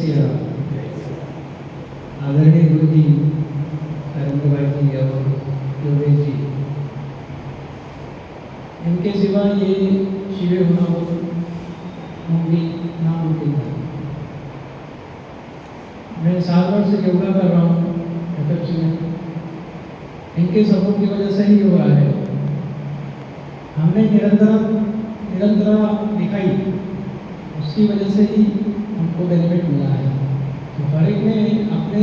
सिया आदरणीय गुरु जी नरेंद्र भाई जी और योगेश जी, इनके सिवा ये शिविर होना हो मुमकिन नामुमकिन था। मैं 7 वर्ष से योगा कर रहा हूँ FFC में, इनके सपोर्ट की वजह से ही हो रहा है। हमने निरंतरता दिखाई, उसकी वजह से ही हमको बेनिफिट मिला है। तो हर एक ने अपने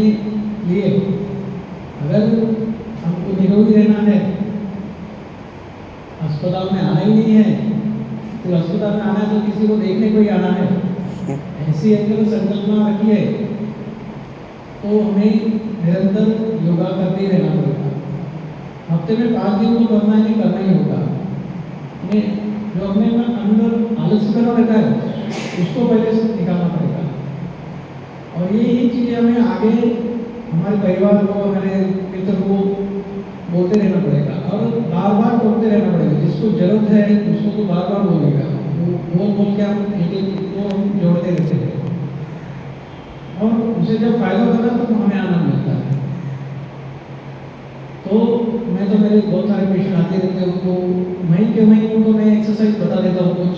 लिए, अगर हमको निरोगी रहना है, अस्पताल में आना ही नहीं है, तो अस्पताल में आना है तो किसी को देखने को ही आना है, ऐसी अगर संकल्पना रखी है तो हमें निरंतर योगा करते ही रहना पड़ेगा। हफ्ते में 5 दिन तो करना ही होगा। जो अपने अंदर आलस्यपना रहता है उसको पहले से निकालना पड़ेगा, और ये चीज़ें हमें आगे हमारे परिवार को, हमारे मित्र को बोलते रहना पड़ेगा और बार बार बोलते रहना पड़ेगा। जिसको जरूरत है उसको तो बार बार बोलेगा, वो बोल के हम एक जोड़ते रहते हैं, और उसे जब फायदा होता है तो हमें आनंद मिलता है। तो मैं तो मेरे बहुत सारे पेशेंट आते रहते हैं, उनको महीने के महीने उनको मैं एक्सरसाइज बता देता हूँ, कुछ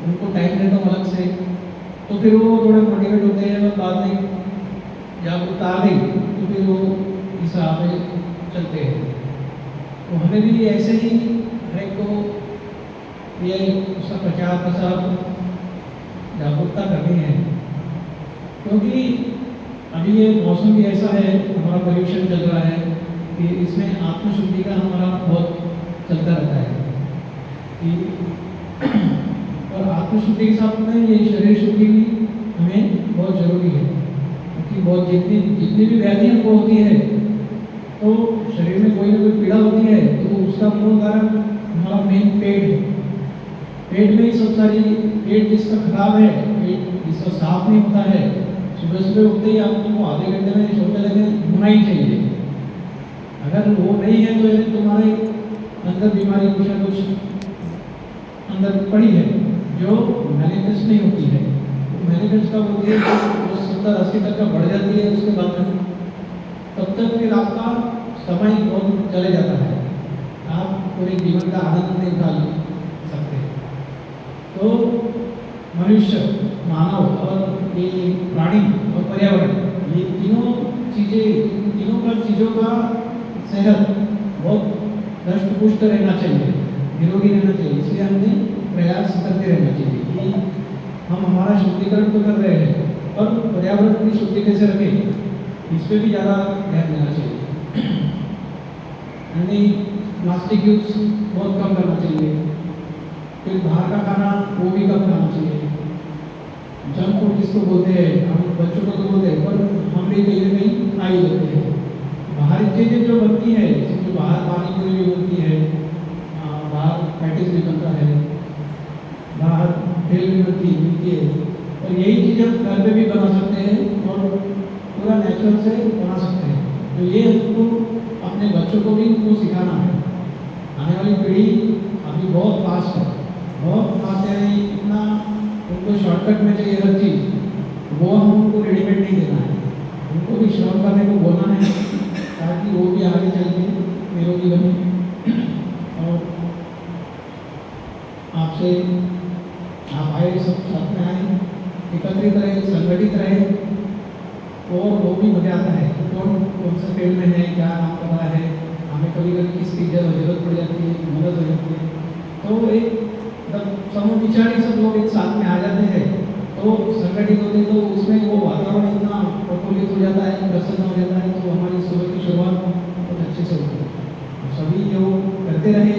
उनको टाइम देता हूँ अलग से, तो फिर वो थोड़े मोटिवेट होते हैं। और बाद में जागरूकता आ गई तो फिर वो इस राह पे चलते हैं। तो हमें भी ऐसे ही हर एक को ये उसका प्रचार प्रसार जागरूकता करनी है, क्योंकि अभी ये मौसम भी ऐसा है, हमारा पोल्यूशन चल रहा है कि इसमें आत्मशुद्धि का हमारा बहुत चलता रहता है कि और आत्मशुद्धि के साथ में ये शरीर शुद्धि भी हमें बहुत ज़रूरी है, क्योंकि बहुत जितनी भी व्याधियाँ हमको होती है, तो शरीर में कोई ना कोई पीड़ा होती है, तो उसका मूल कारण हमारा मेन पेट है। पेट में ही सब सारी, पेट जिसका खराब है, पेट जिसका साफ नहीं होता है, सुबह सुबह उठते ही आपको आधे घंटे में शौचालय में होना ही चाहिए। अगर वो नहीं है तो यदि तुम्हारे अंदर बीमारी कुछ ना कुछ अंदर पड़ी है जो मैनिफेस्ट नहीं होती है। मैनिफेस्ट कब होती है? जो 70-80 तक का बढ़ जाती है, उसके बाद में तब तक फिर आपका समय बहुत चले जाता है, आप पूरे जीवन का आनंद नहीं उठा सकते। तो मनुष्य, मानव और ये प्राणी और पर्यावरण, ये तीनों चीज़ों का सेहत बहुत दष्ट पुष्ट रहना चाहिए, निरोगी रहना चाहिए। इसलिए हमने प्रयास करते रहना चाहिए कि हम हमारा शुद्धिकरण तो कर रहे हैं, और पर्यावरण की शुद्धि कैसे रखें, इस पर भी ज़्यादा ध्यान देना चाहिए। यानी प्लास्टिक यूज बहुत कम करना चाहिए, फिर बाहर का खाना वो भी कम खाना चाहिए। जंक फूड जिसको बोलते हैं, हम बच्चों को तो बोलते हैं, पर हम भी कहीं ना कहीं खा ही लेते हैं। बाहर चीज़ें जो बनती है, जो बाहर पानी पूरी भी बनती है, बाहर पैटिस भी बनता है, बाहर भेल भी मिलती है, और यही चीज़ हम घर में भी बना सकते हैं और पूरा नेचुरल से बना सकते हैं। तो ये हमको अपने बच्चों को भी उनको सिखाना है। आने वाली पीढ़ी अभी बहुत फास्ट है, यानी इतना उनको शॉर्टकट में चाहिए हर चीज़, वो हम उनको रेडीमेड नहीं देना है, उनको भी श्रम करने को बोलना है, ताकि वो भी आगे चल के निरोगी बने। और आपसे आप आए, सब साथ में आए, एकत्रित रहे, संगठित रहे, और वो भी मजा आता है। कौन सा फील्ड में है, क्या काम कर रहा है, हमें कभी कभी किसकी जरूरत पड़ जाती है, मदद हो जाती है, तो एक समूह विचारी सब लोग एक साथ में आ जाते हैं, तो संगठित होते, तो उसमें वो वातावरण इतना प्रफुल्लित हो जाता है, प्रसन्न हो जाता है, तो हमारी सुबह की शुरुआत बहुत अच्छे से होती है। सभी जो करते रहे,